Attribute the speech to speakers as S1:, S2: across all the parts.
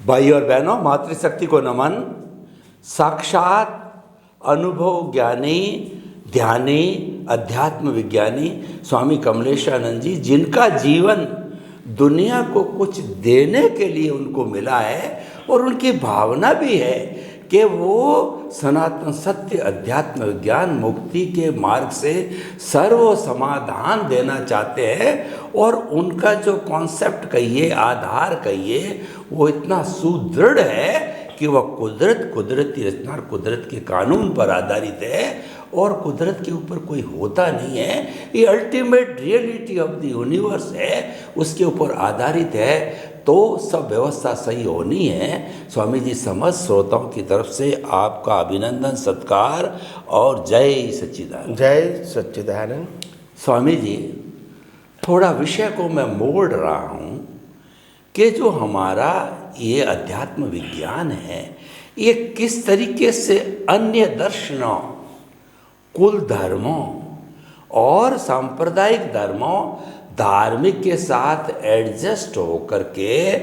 S1: भाई और बहनों, मातृशक्ति को नमन। साक्षात अनुभव ज्ञानी, ध्यानी, अध्यात्म विज्ञानी स्वामी कमलेशानंद जी, जिनका जीवन दुनिया को कुछ देने के लिए उनको मिला है और उनकी भावना भी है कि वो सनातन सत्य, अध्यात्म विज्ञान, मुक्ति के मार्ग से सर्व समाधान देना चाहते हैं। और उनका जो कॉन्सेप्ट कहिए, आधार कहिए, वो इतना सुदृढ़ है कि वह कुदरती रचना और कुदरत के कानून पर आधारित है और कुदरत के ऊपर कोई होता नहीं है। ये ultimate reality of the universe है, उसके ऊपर आधारित है। तो सब व्यवस्था सही होनी है। स्वामी जी, समस्त श्रोताओं की तरफ से आपका अभिनंदन, सत्कार और जय सच्चिदानंद।
S2: जय सच्चिदानंद।
S1: स्वामी जी, थोड़ा विषय को मैं मोड़ रहा हूँ कि जो हमारा ये अध्यात्म विज्ञान है, ये किस तरीके से अन्य दर्शनों, कुल धर्मों और सांप्रदायिक धर्मों, धार्मिक के साथ एडजस्ट होकर के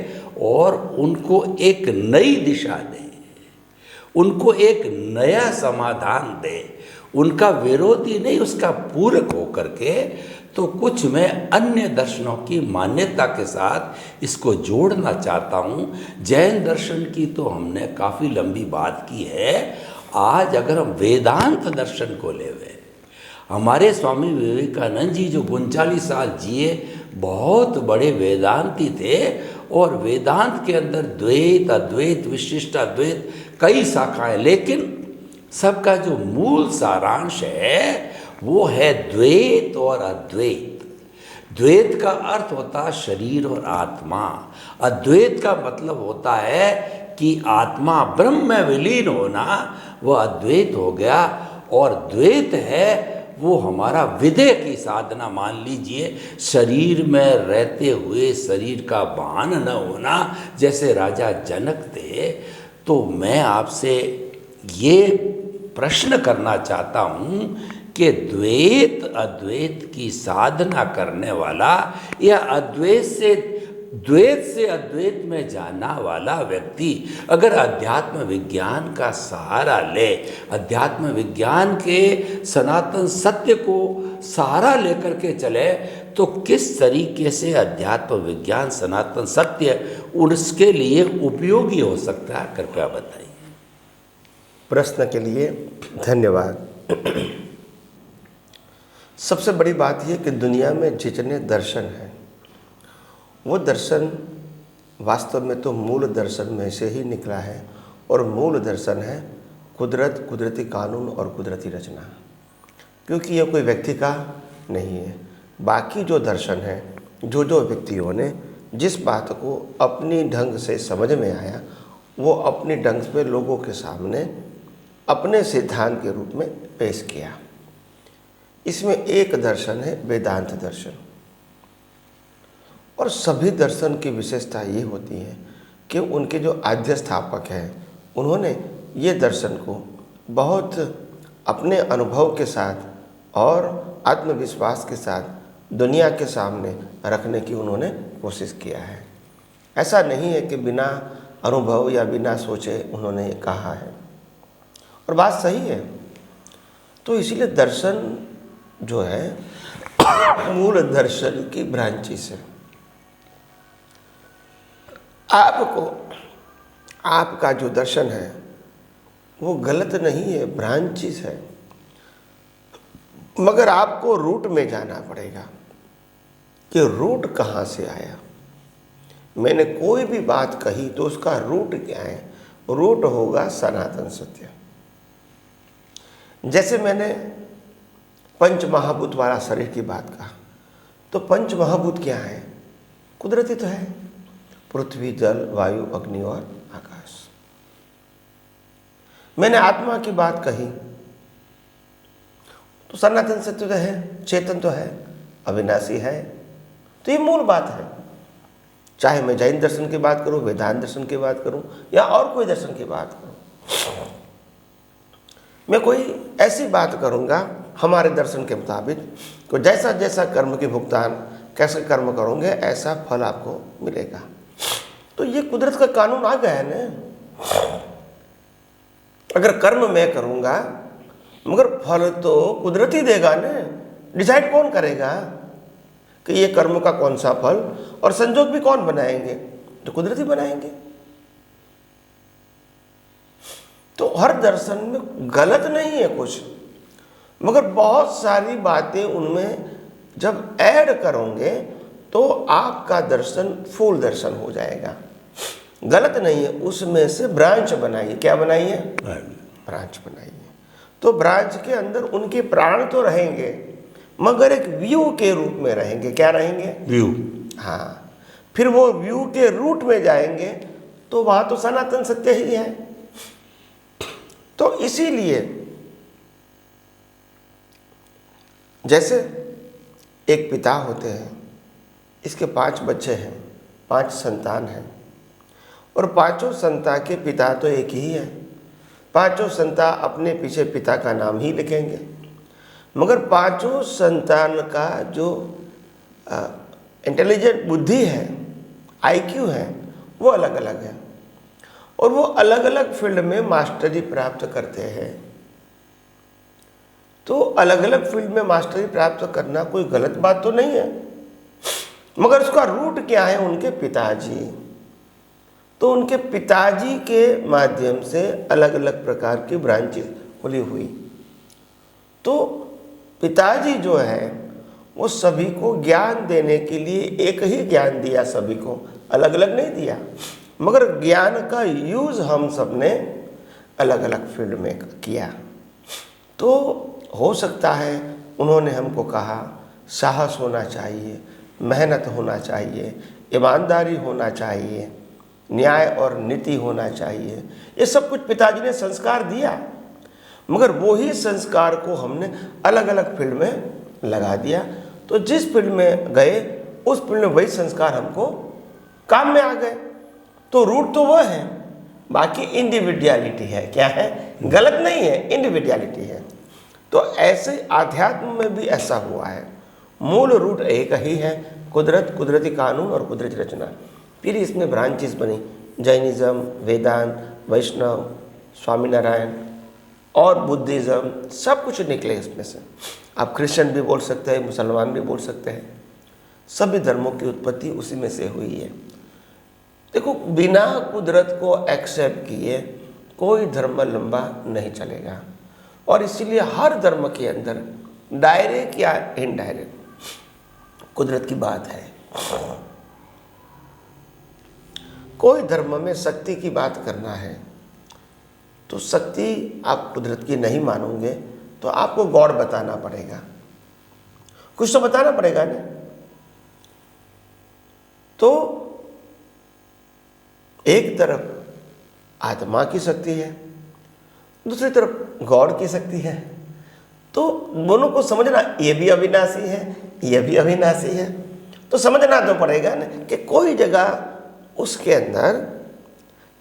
S1: और उनको एक नई दिशा दे, उनको एक नया समाधान दे, उनका विरोधी नहीं, उसका पूरक होकर के। तो कुछ मैं अन्य दर्शनों की मान्यता के साथ इसको जोड़ना चाहता हूँ। जैन दर्शन की तो हमने काफ़ी लंबी बात की है। आज अगर हम वेदांत दर्शन को ले हुए, हमारे स्वामी विवेकानंद जी जो 39 साल जिए, बहुत बड़े वेदांती थे। और वेदांत के अंदर द्वैत, अद्वैत, विशिष्ट अद्वैत कई शाखाएं, लेकिन सबका जो मूल सारांश है वो है द्वैत और अद्वैत। द्वैत का अर्थ होता है शरीर और आत्मा। अद्वैत का मतलब होता है कि आत्मा ब्रह्म में विलीन होना, वह अद्वैत हो गया। और द्वैत है वो हमारा विदेह की साधना, मान लीजिए शरीर में रहते हुए शरीर का भान न होना, जैसे राजा जनक थे। तो मैं आपसे ये प्रश्न करना चाहता हूँ कि द्वैत अद्वैत की साधना करने वाला या द्वैत से अद्वैत में जाना वाला व्यक्ति अगर अध्यात्म विज्ञान का सहारा ले, अध्यात्म विज्ञान के सनातन सत्य को सहारा लेकर के चले, तो किस तरीके से अध्यात्म विज्ञान, सनातन सत्य उसके लिए उपयोगी हो सकता है, कृपया बताइए।
S2: प्रश्न के लिए धन्यवाद। सबसे बड़ी बात यह कि दुनिया में जितने दर्शन हैं, वो दर्शन वास्तव में तो मूल दर्शन में से ही निकला है। और मूल दर्शन है कुदरत, कुदरती कानून और कुदरती रचना, क्योंकि यह कोई व्यक्ति का नहीं है। बाकी जो दर्शन है, जो व्यक्तियों ने जिस बात को अपनी ढंग से समझ में आया, वो अपनी ढंग से लोगों के सामने अपने सिद्धांत के रूप में पेश किया। इसमें एक दर्शन है वेदांत दर्शन। और सभी दर्शन की विशेषता ये होती है कि उनके जो आद्य स्थापक हैं, उन्होंने ये दर्शन को बहुत अपने अनुभव के साथ और आत्मविश्वास के साथ दुनिया के सामने रखने की उन्होंने कोशिश किया है। ऐसा नहीं है कि बिना अनुभव या बिना सोचे उन्होंने ये कहा है, और बात सही है। तो इसीलिए दर्शन जो है मूल दर्शन की ब्रांचेस है। आपका जो दर्शन है वो गलत नहीं है, ब्रांचेस है, मगर आपको रूट में जाना पड़ेगा कि रूट कहाँ से आया। मैंने कोई भी बात कही तो उसका रूट क्या है? रूट होगा सनातन सत्य। जैसे मैंने पंच महाभूत वाला शरीर की बात कहा, तो पंच महाभूत क्या है? कुदरती तो है, पृथ्वी, जल, वायु, अग्नि और आकाश। मैंने आत्मा की बात कही तो सनातन सत्य तो है, चेतन तो है, अविनाशी है। तो ये मूल बात है। चाहे मैं जैन दर्शन की बात करूं, वेदांत दर्शन की बात करूं या और कोई दर्शन की बात करूं, मैं कोई ऐसी बात करूंगा हमारे दर्शन के मुताबिक को जैसा जैसा कर्म की भुगतान, कैसे कर्म करोगे ऐसा फल आपको मिलेगा। तो ये कुदरत का कानून आ गया है ना। अगर कर्म मैं करूंगा मगर फल तो कुदरत ही देगा ना। डिसाइड कौन करेगा कि ये कर्म का कौन सा फल, और संजोग भी कौन बनाएंगे, तो कुदरत ही बनाएंगे। तो हर दर्शन में गलत नहीं है कुछ, मगर बहुत सारी बातें उनमें जब ऐड करोगे तो आपका दर्शन फूल दर्शन हो जाएगा। गलत नहीं है, उसमें से ब्रांच बनाइए। क्या बनाइए? ब्रांच बनाइए। तो ब्रांच के अंदर उनके प्राण तो रहेंगे मगर एक व्यू के रूप में रहेंगे। क्या रहेंगे?
S1: व्यू।
S2: हाँ, फिर वो व्यू के रूट में जाएंगे तो वहां तो सनातन सत्य ही है। तो इसीलिए जैसे एक पिता होते हैं, इसके 5 बच्चे हैं, 5 संतान हैं, और पांचों संतान के पिता तो एक ही है। पांचों संतान अपने पीछे पिता का नाम ही लिखेंगे, मगर पांचों संतान का जो इंटेलिजेंट बुद्धि है, आईक्यू है, वो अलग अलग है, और वो अलग अलग फील्ड में मास्टरी प्राप्त करते हैं। तो अलग अलग फील्ड में मास्टरी प्राप्त करना कोई गलत बात तो नहीं है, मगर उसका रूट क्या है? उनके पिताजी। तो उनके पिताजी के माध्यम से अलग अलग प्रकार की ब्रांचेस खुली हुई। तो पिताजी जो है वो सभी को ज्ञान देने के लिए एक ही ज्ञान दिया, सभी को अलग अलग नहीं दिया, मगर ज्ञान का यूज हम सब ने अलग अलग फील्ड में किया। तो हो सकता है उन्होंने हमको कहा साहस होना चाहिए, मेहनत होना चाहिए, ईमानदारी होना चाहिए, न्याय और नीति होना चाहिए। ये सब कुछ पिताजी ने संस्कार दिया, मगर वही संस्कार को हमने अलग अलग फील्ड में लगा दिया। तो जिस फील्ड में गए उस फील्ड में वही संस्कार हमको काम में आ गए। तो रूट तो वह है, बाकी इंडिविजुअलिटी है। क्या है? गलत नहीं है, इंडिविजुअलिटी है। तो ऐसे आध्यात्म में भी ऐसा हुआ है, मूल रूट एक ही है, कुदरत, कुदरती कानून और कुदरती रचना। फिर इसमें ब्रांचेस बनी, जैनिज़्म, वेदांत, वैष्णव, स्वामीनारायण और बुद्धिज़्म, सब कुछ निकले इसमें से। आप क्रिश्चियन भी बोल सकते हैं, मुसलमान भी बोल सकते हैं। सभी धर्मों की उत्पत्ति उसी में से हुई है। देखो, बिना कुदरत को एक्सेप्ट किए कोई धर्म लंबा नहीं चलेगा, और इसीलिए हर धर्म के अंदर डायरेक्ट या इनडायरेक्ट कुदरत की बात है। कोई धर्म में शक्ति की बात करना है तो शक्ति आप कुदरत की नहीं मानोगे तो आपको गॉड बताना पड़ेगा, कुछ तो बताना पड़ेगा ना। तो एक तरफ आत्मा की शक्ति है, दूसरी तरफ गॉड की शक्ति है। तो दोनों को समझना, ये भी अविनाशी है, ये भी अविनाशी है, तो समझना तो पड़ेगा ना कि कोई जगह उसके अंदर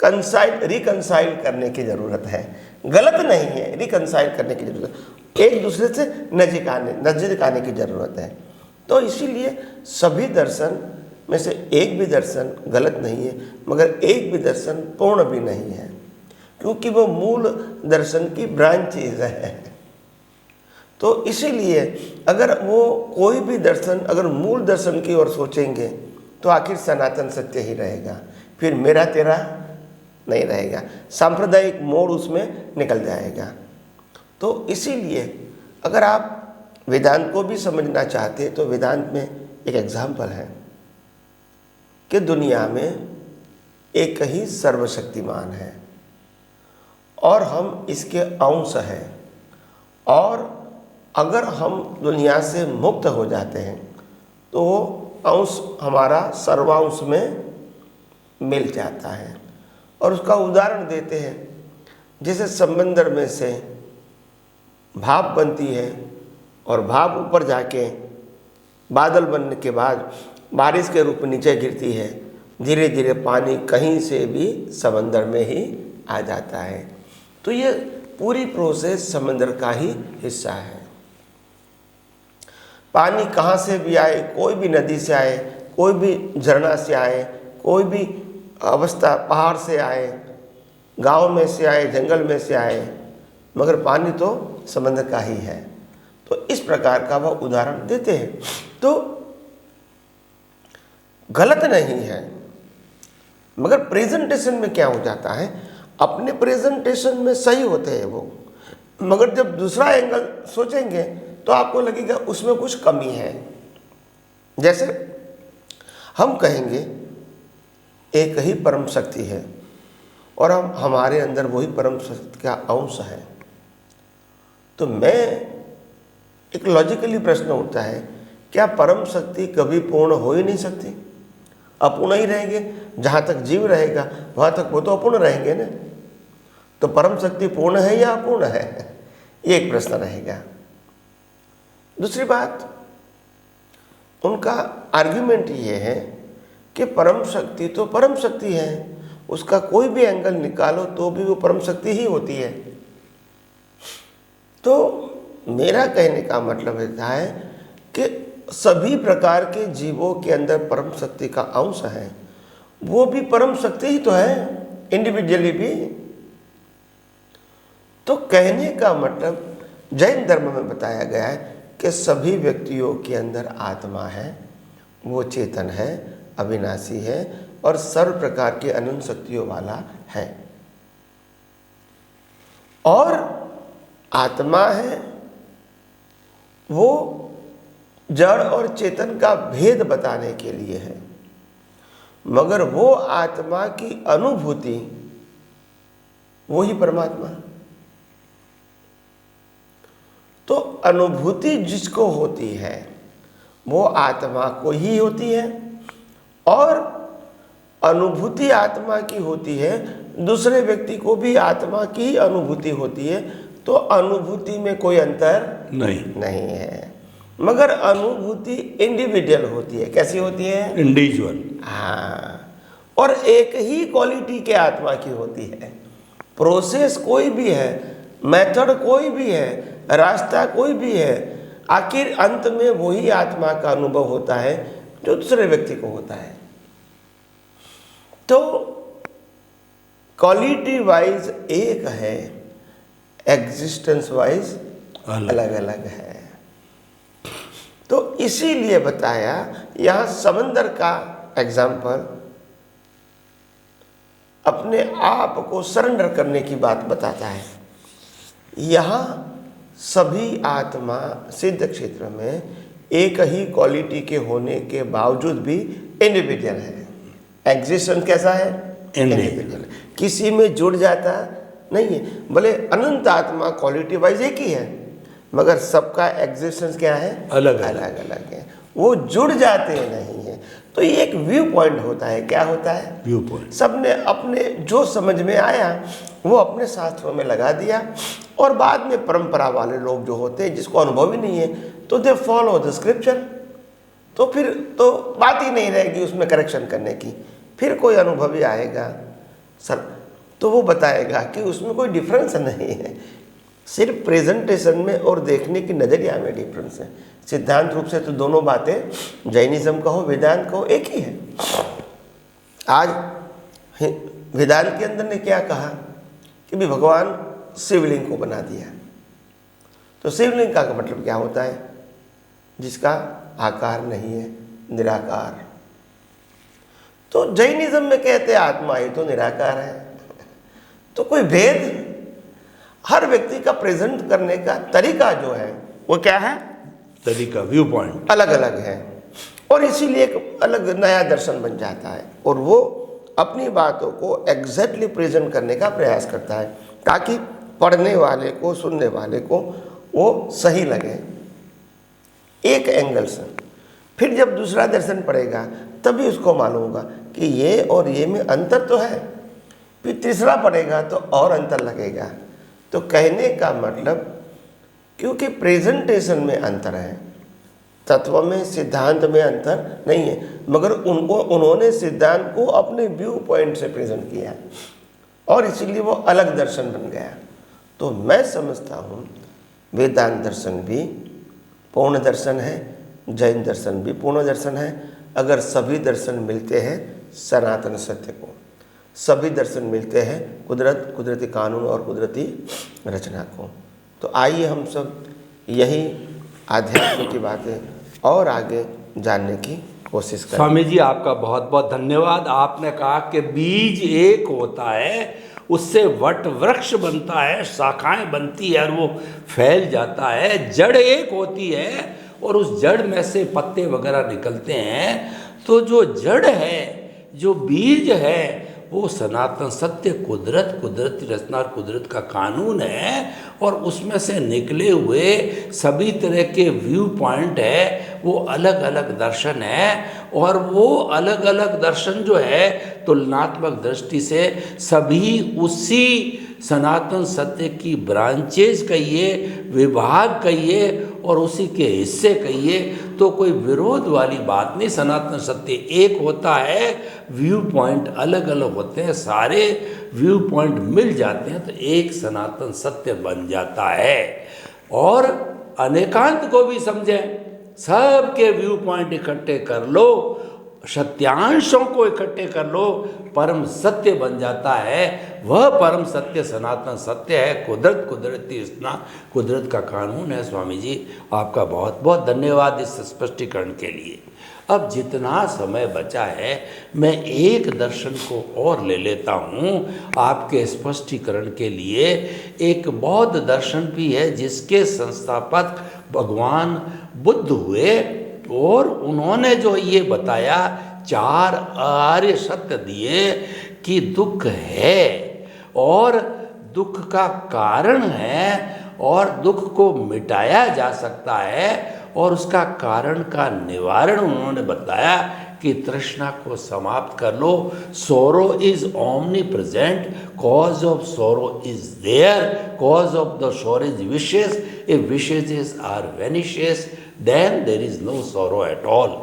S2: रिकंसाइल करने की ज़रूरत है। गलत नहीं है, रिकंसाइल करने की ज़रूरत है, एक दूसरे से नज़दीक आने की ज़रूरत है। तो इसीलिए सभी दर्शन में से एक भी दर्शन गलत नहीं है, मगर एक भी दर्शन पूर्ण भी नहीं है, क्योंकि वो मूल दर्शन की ब्रांचेज है। तो इसीलिए अगर वो कोई भी दर्शन अगर मूल दर्शन की ओर सोचेंगे तो आखिर सनातन सत्य ही रहेगा, फिर मेरा तेरा नहीं रहेगा, सांप्रदायिक मोड़ उसमें निकल जाएगा। तो इसीलिए अगर आप वेदांत को भी समझना चाहते हैं तो वेदांत में एक एग्जाम्पल है कि दुनिया में एक ही सर्वशक्तिमान है और हम इसके अंश हैं, और अगर हम दुनिया से मुक्त हो जाते हैं तो वो अंश हमारा सर्वांश में मिल जाता है। और उसका उदाहरण देते हैं, जैसे समंदर में से भाप बनती है और भाप ऊपर जाके बादल बनने के बाद बारिश के रूप में नीचे गिरती है, धीरे धीरे पानी कहीं से भी समंदर में ही आ जाता है। तो ये पूरी प्रोसेस समंदर का ही हिस्सा है। पानी कहाँ से भी आए, कोई भी नदी से आए, कोई भी झरना से आए, कोई भी अवस्था पहाड़ से आए, गांव में से आए, जंगल में से आए, मगर पानी तो समंदर का ही है। तो इस प्रकार का वह उदाहरण देते हैं। तो गलत नहीं है, मगर प्रेजेंटेशन में क्या हो जाता है, अपने प्रेजेंटेशन में सही होते हैं वो, मगर जब दूसरा एंगल सोचेंगे तो आपको लगेगा उसमें कुछ कमी है। जैसे हम कहेंगे एक ही परम शक्ति है और हमारे अंदर वही परम शक्ति का अंश है, तो मैं एक लॉजिकली प्रश्न उठता है, क्या परम शक्ति कभी पूर्ण हो ही नहीं सकती? अपूर्ण ही रहेंगे, जहाँ तक जीव रहेगा वहाँ तक वो तो अपूर्ण रहेंगे ना। तो परम शक्ति पूर्ण है या अपूर्ण है, ये एक प्रश्न रहेगा। दूसरी बात, उनका आर्ग्यूमेंट ये है कि परम शक्ति तो परम शक्ति है, उसका कोई भी एंगल निकालो तो भी वो परम शक्ति ही होती है। तो मेरा कहने का मतलब है कि सभी प्रकार के जीवों के अंदर परम शक्ति का अंश है, वो भी परम शक्ति ही तो है, इंडिविजुअली भी। तो कहने का मतलब जैन धर्म में बताया गया है कि सभी व्यक्तियों के अंदर आत्मा है, वो चेतन है, अविनाशी है और सर्व प्रकार की अनंत शक्तियों वाला है। और आत्मा है वो जड़ और चेतन का भेद बताने के लिए है, मगर वो आत्मा की अनुभूति वो ही परमात्मा। तो अनुभूति जिसको होती है वो आत्मा को ही होती है, और अनुभूति आत्मा की होती है, दूसरे व्यक्ति को भी आत्मा की ही अनुभूति होती है। तो अनुभूति में कोई अंतर नहीं है, मगर अनुभूति इंडिविजुअल होती है। कैसी होती है?
S1: इंडिविजुअल।
S2: हाँ, और एक ही क्वालिटी के आत्मा की होती है। प्रोसेस कोई भी है, मेथड कोई भी है, रास्ता कोई भी है, आखिर अंत में वही आत्मा का अनुभव होता है जो दूसरे व्यक्ति को होता है। तो क्वालिटी वाइज एक है, एग्जिस्टेंस वाइज अलग अलग है। तो इसीलिए बताया, यहाँ समंदर का एग्जाम्पल अपने आप को सरेंडर करने की बात बताता है। यहाँ सभी आत्मा सिद्ध क्षेत्र में एक ही क्वालिटी के होने के बावजूद भी इंडिविजुअल है। एग्जिस्टेंस कैसा है? इंडिविजुअल। किसी में जुड़ जाता नहीं है, भले अनंत आत्मा क्वालिटी वाइज एक ही है, मगर सबका एग्जिस्टेंस क्या है? अलग अलग है, वो जुड़ जाते नहीं है। तो ये एक व्यू पॉइंट होता है। क्या होता है? View point. सबने अपने जो समझ में आया वो अपने शास्त्रों में लगा दिया, और बाद में परंपरा वाले लोग जो होते हैं जिसको अनुभव ही नहीं है, तो दे फॉलो द स्क्रिप्चर। तो फिर तो बात ही नहीं रहेगी उसमें करेक्शन करने की। फिर कोई अनुभवी आएगा सर तो वो बताएगा कि उसमें कोई डिफरेंस नहीं है, सिर्फ प्रेजेंटेशन में और देखने की नज़रिया में डिफरेंस है। सिद्धांत रूप से तो दोनों बातें, जैनिज्म कहो वेदांत कहो, एक ही है। आज वेदांत के अंदर ने क्या कहा कि भी भगवान शिवलिंग को बना दिया। तो शिवलिंग का मतलब क्या होता है? जिसका आकार नहीं है, निराकार। तो जैनिज्म में कहते हैं आत्मा ही तो निराकार है। तो कोई भेद, हर व्यक्ति का प्रेजेंट करने का तरीका जो है वो क्या है?
S1: तरीका, व्यू पॉइंट
S2: अलग अलग है, और इसीलिए एक अलग नया दर्शन बन जाता है, और वो अपनी बातों को एग्जैक्टली प्रेजेंट करने का प्रयास करता है ताकि पढ़ने वाले को, सुनने वाले को वो सही लगे एक एंगल से। फिर जब दूसरा दर्शन पड़ेगा तभी उसको मालूम होगा कि ये और ये में अंतर तो है। फिर तीसरा पड़ेगा तो और अंतर लगेगा। तो कहने का मतलब, क्योंकि प्रेजेंटेशन में अंतर है, तत्व में, सिद्धांत में अंतर नहीं है, मगर उन्होंने सिद्धांत को अपने व्यू पॉइंट से प्रेजेंट किया और इसीलिए वो अलग दर्शन बन गया। तो मैं समझता हूँ वेदांत दर्शन भी पूर्ण दर्शन है, जैन दर्शन भी पूर्ण दर्शन है, अगर सभी दर्शन मिलते हैं सनातन सत्य को। सभी दर्शन मिलते हैं कुदरत, कुदरती कानून और कुदरती रचना को। तो आइए हम सब यही आध्यात्म की बातें और आगे जानने की कोशिश करें।
S1: स्वामी जी, आपका बहुत बहुत धन्यवाद। आपने कहा कि बीज एक होता है, उससे वट वृक्ष बनता है, शाखाएं बनती है और वो फैल जाता है। जड़ एक होती है और उस जड़ में से पत्ते वगैरह निकलते हैं। तो जो जड़ है, जो बीज है, वो सनातन सत्य, कुदरत, कुदरती रचना और कुदरत का कानून है। और उसमें से निकले हुए सभी तरह के व्यू पॉइंट है, वो अलग अलग दर्शन है। और वो अलग अलग दर्शन जो है, तुलनात्मक दृष्टि से सभी उसी सनातन सत्य की ब्रांचेज कहिए, विभाग कहिए और उसी के हिस्से कहिए। तो कोई विरोध वाली बात नहीं। सनातन सत्य एक होता है, व्यू पॉइंट अलग अलग होते हैं, सारे व्यू पॉइंट मिल जाते हैं तो एक सनातन सत्य बन जाता है। और अनेकांत को भी समझें, सबके व्यू पॉइंट इकट्ठे कर लो, सत्यांशों को इकट्ठे कर लो, परम सत्य बन जाता है। वह परम सत्य सनातन सत्य है, कुदरत, कुदरती रचना, कुदरत का कानून है। स्वामी जी, आपका बहुत बहुत धन्यवाद इस स्पष्टीकरण के लिए। अब जितना समय बचा है, मैं एक दर्शन को और ले लेता हूँ आपके स्पष्टीकरण के लिए। एक बौद्ध दर्शन भी है जिसके संस्थापक भगवान बुद्ध हुए, और उन्होंने जो ये बताया, 4 आर्य सत्य दिए कि दुख है और दुख का कारण है और दुख को मिटाया जा सकता है। और उसका कारण का निवारण उन्होंने बताया कि तृष्णा को समाप्त कर लो। सोरो is omni present, cause of सोरो is there, cause of the सोरो is wishes, if wishes are vanishes then there is no सोरो एट ऑल।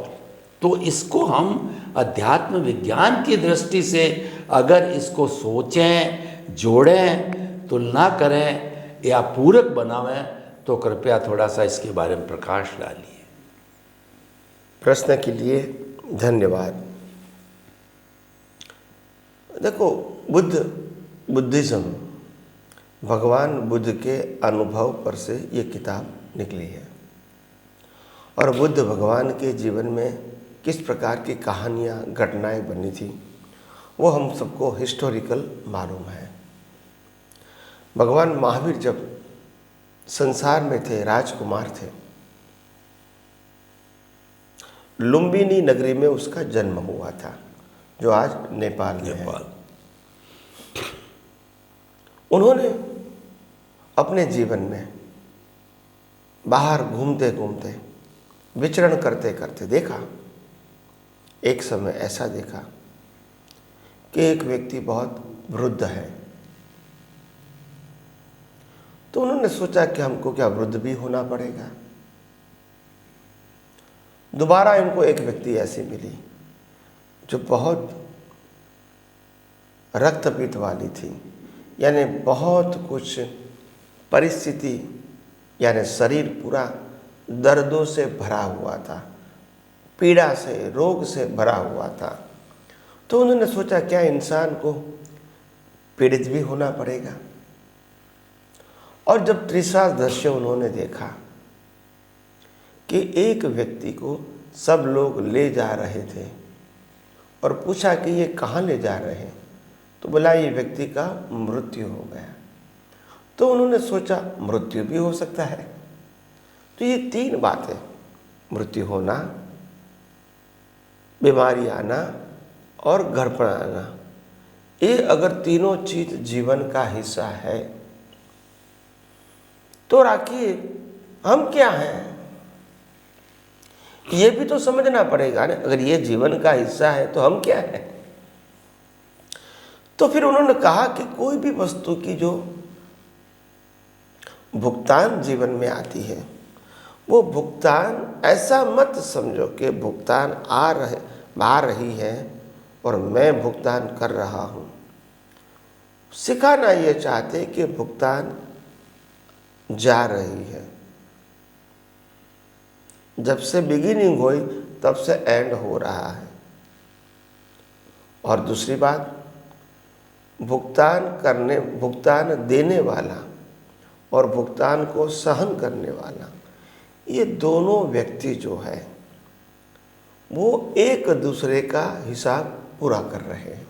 S1: तो इसको हम अध्यात्म विज्ञान की दृष्टि से अगर इसको सोचें, जोड़ें, तुलना करें या पूरक बनावें, तो कृपया थोड़ा सा इसके बारे में प्रकाश डालिए।
S2: प्रश्न के लिए धन्यवाद। देखो, बुद्धिज्म भगवान बुद्ध के अनुभव पर से ये किताब निकली है। और बुद्ध भगवान के जीवन में किस प्रकार की कहानियाँ, घटनाएं बनी थी, वो हम सबको हिस्टोरिकल मालूम है। भगवान महावीर जब संसार में थे, राजकुमार थे, लुम्बिनी नगरी में उसका जन्म हुआ था, जो आज नेपाल में है। उन्होंने अपने जीवन में बाहर घूमते घूमते, विचरण करते करते देखा, एक समय ऐसा देखा कि एक व्यक्ति बहुत वृद्ध है। तो उन्होंने सोचा कि हमको क्या वृद्ध भी होना पड़ेगा। दोबारा इनको एक व्यक्ति ऐसी मिली जो बहुत रक्तपित्त वाली थी, यानी बहुत कुछ परिस्थिति, यानी शरीर पूरा दर्दों से भरा हुआ था, पीड़ा से, रोग से भरा हुआ था। तो उन्होंने सोचा क्या इंसान को पीड़ित भी होना पड़ेगा। और जब त्रिशादृश्य उन्होंने देखा कि एक व्यक्ति को सब लोग ले जा रहे थे और पूछा कि ये कहाँ ले जा रहे हैं, तो बोला ये व्यक्ति का मृत्यु हो गया। तो उन्होंने सोचा मृत्यु भी हो सकता है। तो ये 3 बातें, मृत्यु होना, बीमारी आना और घर पर आना, ये अगर तीनों चीज जीवन का हिस्सा है तो राखिए हम क्या हैं, ये भी तो समझना पड़ेगा ना। अगर ये जीवन का हिस्सा है तो हम क्या हैं। तो फिर उन्होंने कहा कि कोई भी वस्तु की जो भुगतान जीवन में आती है, वो भुगतान ऐसा मत समझो कि भुगतान आ रही है और मैं भुगतान कर रहा हूँ। सिखाना ये चाहते कि भुगतान जा रही है। जब से बिगिनिंग हुई तब से एंड हो रहा है। और दूसरी बात, भुगतान देने वाला और भुगतान को सहन करने वाला, ये दोनों व्यक्ति जो है वो एक दूसरे का हिसाब पूरा कर रहे हैं।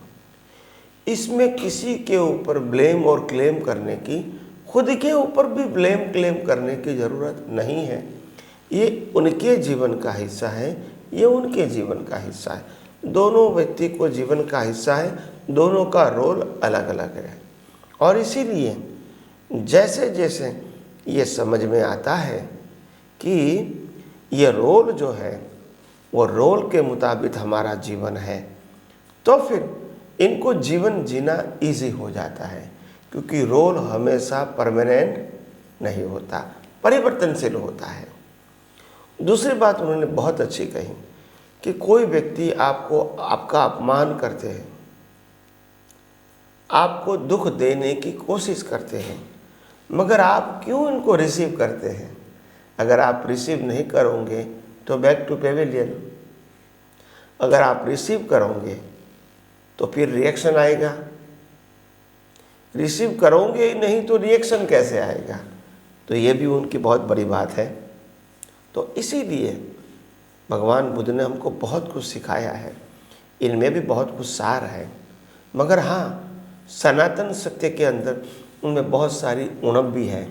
S2: इसमें किसी के ऊपर ब्लेम और क्लेम करने की, खुद के ऊपर भी ब्लेम क्लेम करने की ज़रूरत नहीं है। ये उनके जीवन का हिस्सा है, ये उनके जीवन का हिस्सा है। दोनों व्यक्ति को जीवन का हिस्सा है, दोनों का रोल अलग अलग है। और इसीलिए जैसे जैसे ये समझ में आता है कि ये रोल जो है वो रोल के मुताबिक हमारा जीवन है, तो फिर इनको जीवन जीना इजी हो जाता है, क्योंकि रोल हमेशा परमानेंट नहीं होता, परिवर्तनशील होता है। दूसरी बात उन्होंने बहुत अच्छी कही कि कोई व्यक्ति आपका अपमान करते हैं, आपको दुख देने की कोशिश करते हैं, मगर आप क्यों इनको रिसीव करते हैं? अगर आप रिसीव नहीं करोगे तो बैक टू पेविलियन। अगर आप रिसीव करोगे तो फिर रिएक्शन आएगा, रिसीव करोगे ही नहीं तो रिएक्शन कैसे आएगा? तो ये भी उनकी बहुत बड़ी बात है। तो इसीलिए भगवान बुद्ध ने हमको बहुत कुछ सिखाया है, इनमें भी बहुत कुछ सार है, मगर हाँ, सनातन सत्य के अंदर उनमें बहुत सारी उणप भी है,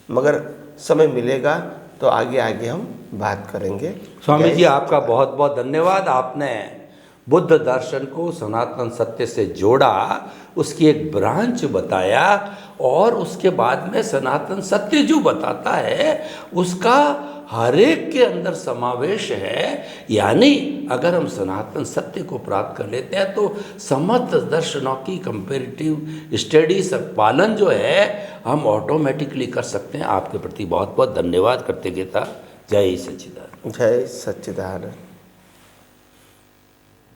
S2: मगर समय मिलेगा तो आगे आगे हम बात करेंगे।
S1: स्वामी जी, आपका बहुत बहुत धन्यवाद। आपने बुद्ध दर्शन को सनातन सत्य से जोड़ा, उसकी एक ब्रांच बताया, और उसके बाद में सनातन सत्य जो बताता है उसका हर एक के अंदर समावेश है। यानी अगर हम सनातन सत्य को प्राप्त कर लेते हैं तो समस्त दर्शनों की कंपेरेटिव स्टडीज पालन जो है हम ऑटोमेटिकली कर सकते हैं। आपके प्रति बहुत बहुत धन्यवाद करते गीता। जय सच्चिदानंद।
S2: जय सच्चिदानंद।